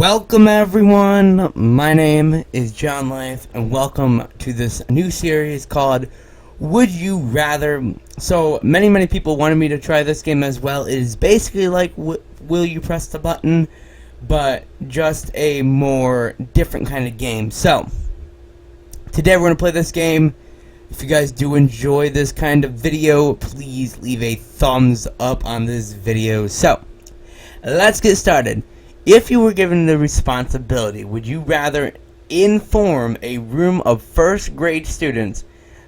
Welcome everyone, my name is John Life and welcome to this new series called Would You Rather. So many people wanted me to try this game as well. It is basically like Will You Press the Button, but just a more different kind of game. So today we're going to play this game. If you guys do enjoy this kind of video, please leave a thumbs up on this video. So let's get started. If you were given the responsibility, would you rather inform a room of first grade students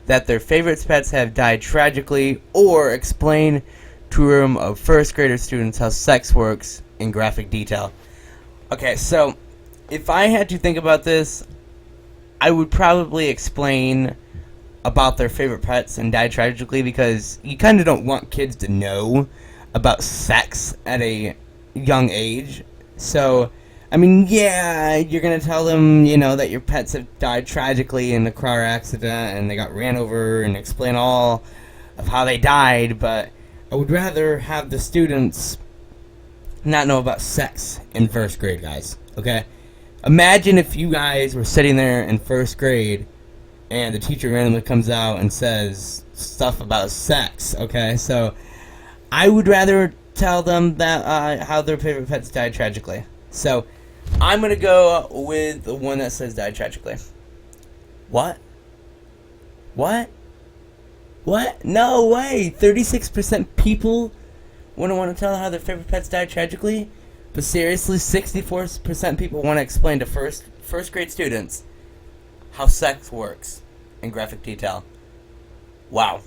that their favorite pets have died tragically, or explain to a room of first grader students how sex works in graphic detail? Okay, so if I had to think about this, I would probably explain about their favorite pets and died tragically, because you kind of don't want kids to know about sex at a young age. So, I mean, yeah, you're going to tell them, that your pets have died tragically in a car accident and they got ran over, and explain all of how they died, but I would rather have the students not know about sex in first grade, guys, okay? Imagine if you guys were sitting there in first grade and the teacher randomly comes out and says stuff about sex, okay? So, I would rather tell them that how their favorite pets died tragically. So, I'm gonna go with the one that says died tragically. What? No way! 36% people wouldn't want to tell how their favorite pets died tragically? But seriously, 64% people want to explain to first grade students how sex works in graphic detail. Wow.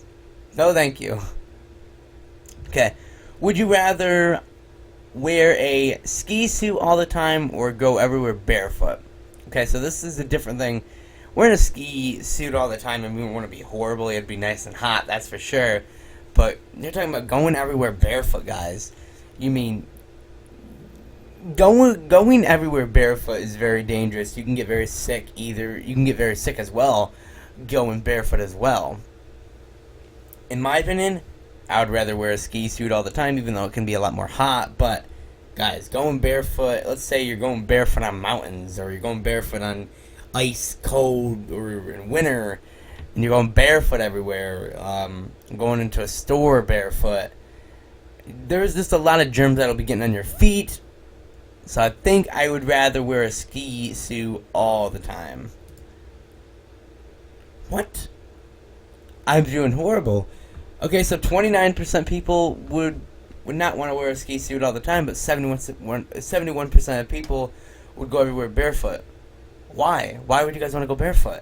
No thank you. Okay. Would you rather wear a ski suit all the time or go everywhere barefoot? Okay, so this is a different thing. Wearing a ski suit all the time, and we want to be horrible. It'd be nice and hot, that's for sure. But you're talking about going everywhere barefoot, guys. You mean going everywhere barefoot is very dangerous. You can get very sick either. You can get very sick as well going barefoot as well. In my opinion, I would rather wear a ski suit all the time, even though it can be a lot more hot. But, guys, going barefoot, let's say you're going barefoot on mountains, or you're going barefoot on ice, cold, or in winter, and you're going barefoot everywhere, going into a store barefoot, there's just a lot of germs that'll be getting on your feet. So I think I would rather wear a ski suit all the time. What? I'm doing horrible. Okay, so 29% people would not want to wear a ski suit all the time, but 71% of people would go everywhere barefoot. Why? Why would you guys want to go barefoot?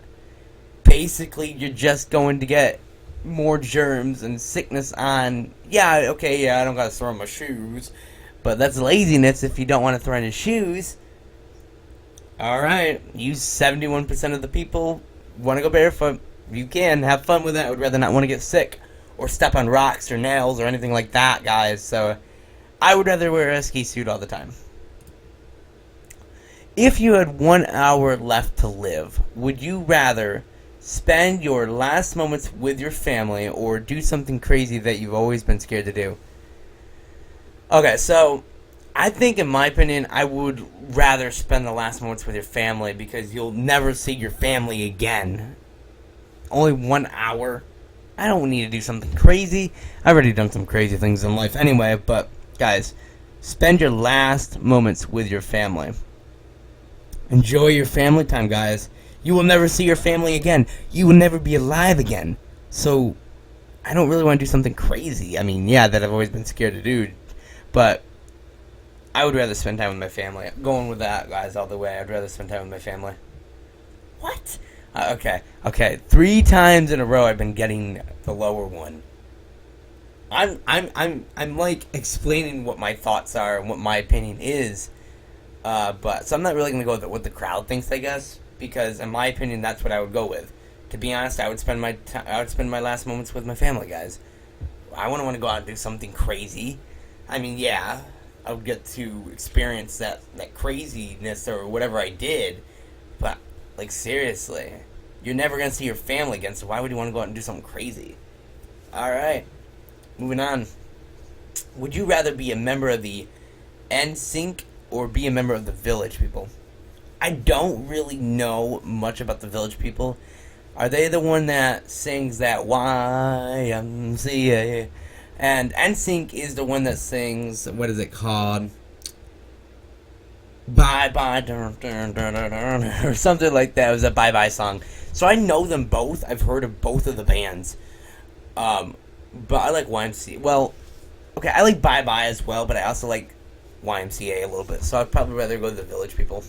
Basically, you're just going to get more germs and sickness on... Yeah, I don't got to throw on my shoes, but that's laziness if you don't want to throw on your shoes. Alright, you 71% of the people want to go barefoot. You can. Have fun with that. I would rather not want to get sick or step on rocks or nails or anything like that, guys. So, I would rather wear a ski suit all the time. If you had 1 hour left to live, would you rather spend your last moments with your family or do something crazy that you've always been scared to do? Okay, so I think, in my opinion, I would rather spend the last moments with your family, because you'll never see your family again. Only 1 hour. I don't need to do something crazy. I've already done some crazy things in life anyway, but guys, spend your last moments with your family. Enjoy your family time, guys. You will never see your family again. You will never be alive again. So, I don't really want to do something crazy. I mean, yeah, that I've always been scared to do, but I would rather spend time with my family. Going with that, guys, all the way. I'd rather spend time with my family. What? Okay. 3 times in a row I've been getting the lower one. I'm like explaining what my thoughts are and what my opinion is. But so I'm not really gonna go with what the crowd thinks, I guess, because in my opinion that's what I would go with. To be honest, I would spend my last moments with my family, guys. I wouldn't want to go out and do something crazy. I mean, yeah, I would get to experience that craziness or whatever I did, but like, seriously, you're never going to see your family again, so why would you want to go out and do something crazy? Alright, moving on. Would you rather be a member of the NSYNC or be a member of the Village People? I don't really know much about the Village People. Are they the one that sings that YMCA? And NSYNC is the one that sings, what is it called? Bye Bye, dun, dun, dun, dun, dun, or something like that. It was a Bye Bye song. So I know them both. I've heard of both of the bands. But I like YMCA. Well, okay, I like Bye Bye as well, but I also like YMCA a little bit. So I'd probably rather go to the Village People.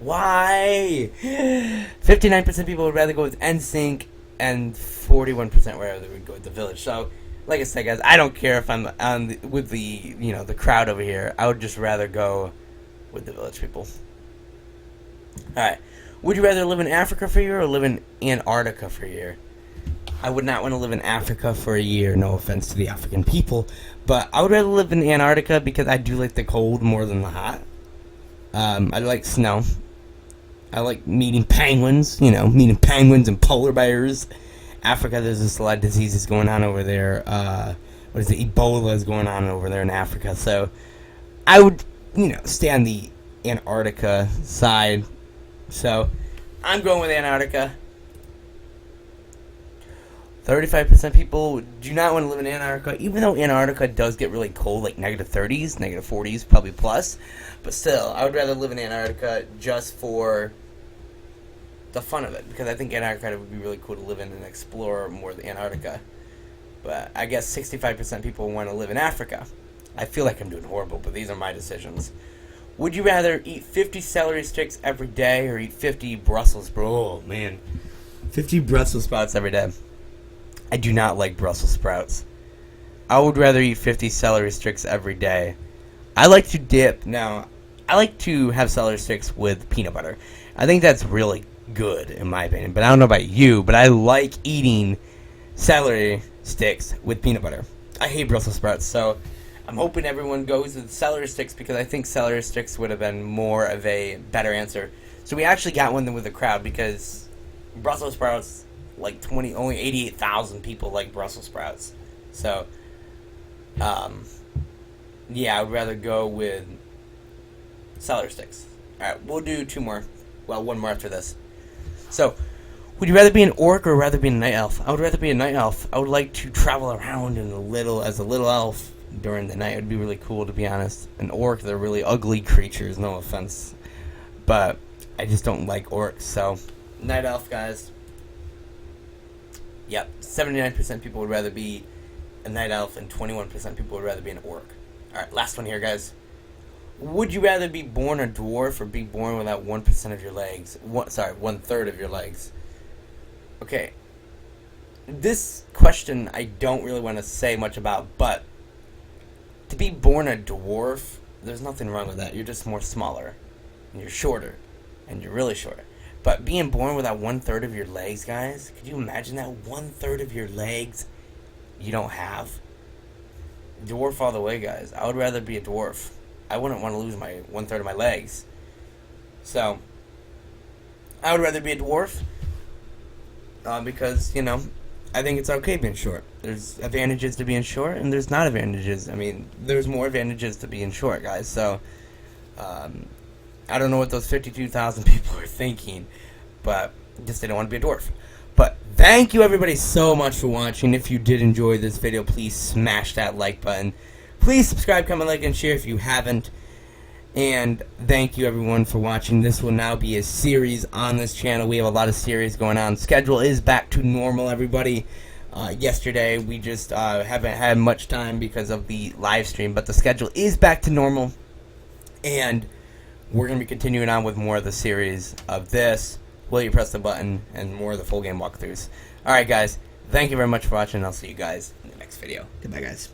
Why? 59% people would rather go with NSYNC, and 41% rather would go with the Village. So, like I said, guys, I don't care if I'm with the the crowd over here. I would just rather go with the Village People. All right. Would you rather live in Africa for a year or live in Antarctica for a year? I would not want to live in Africa for a year. No offense to the African people, but I would rather live in Antarctica because I do like the cold more than the hot. I like snow. I like meeting penguins, meeting penguins and polar bears. Africa, there's just a lot of diseases going on over there. What is it? Ebola is going on over there in Africa. So I would, stay on the Antarctica side. So I'm going with Antarctica. 35% people do not want to live in Antarctica, even though Antarctica does get really cold, like negative 30s, negative 40s, probably plus. But still, I would rather live in Antarctica just for the fun of it, because I think Antarctica would be really cool to live in and explore more of Antarctica. But I guess 65% people want to live in Africa. I feel like I'm doing horrible, but these are my decisions. Would you rather eat 50 celery sticks every day or eat 50 Brussels sprouts? Oh, man. 50 Brussels sprouts every day. I do not like Brussels sprouts. I would rather eat 50 celery sticks every day. I like to dip. Now, I like to have celery sticks with peanut butter. I think that's really good, in my opinion. But I don't know about you, but I like eating celery sticks with peanut butter. I hate Brussels sprouts, so I'm hoping everyone goes with celery sticks because I think celery sticks would have been more of a better answer. So we actually got one with the crowd because Brussels sprouts, only 88,000 people like Brussels sprouts. So, yeah, I would rather go with celery sticks. Alright, we'll do two more. Well, one more after this. So, would you rather be an orc or rather be a night elf? I would rather be a night elf. I would like to travel around as a little elf during the night. It would be really cool, to be honest. An orc, they're really ugly creatures, no offense. But I just don't like orcs, so night elf, guys. Yep, 79% people would rather be a night elf, and 21% people would rather be an orc. Alright, last one here, guys. Would you rather be born a dwarf or be born without 1% of your legs? 1/3 of your legs. Okay. This question I don't really want to say much about, but to be born a dwarf, there's nothing wrong with that. You're just more smaller, and you're shorter, and you're really short. But being born without 1/3 of your legs, guys, could you imagine that? 1/3 of your legs you don't have? Dwarf all the way, guys. I would rather be a dwarf. I wouldn't want to lose my 1/3 of my legs. So, I would rather be a dwarf. Because, I think it's okay being short. There's advantages to being short, and there's not advantages. I mean, there's more advantages to being short, guys. So, I don't know what those 52,000 people are thinking, but just they don't want to be a dwarf. But thank you everybody so much for watching. If you did enjoy this video, please smash that like button. Please subscribe, comment, like, and share if you haven't. And thank you everyone for watching. This will now be a series on this channel. We have a lot of series going on. Schedule is back to normal, everybody. Yesterday we just haven't had much time because of the live stream, but the schedule is back to normal. And we're going to be continuing on with more of the series of this, Will You Press the Button, and more of the full game walkthroughs. Alright guys, thank you very much for watching, and I'll see you guys in the next video. Goodbye guys.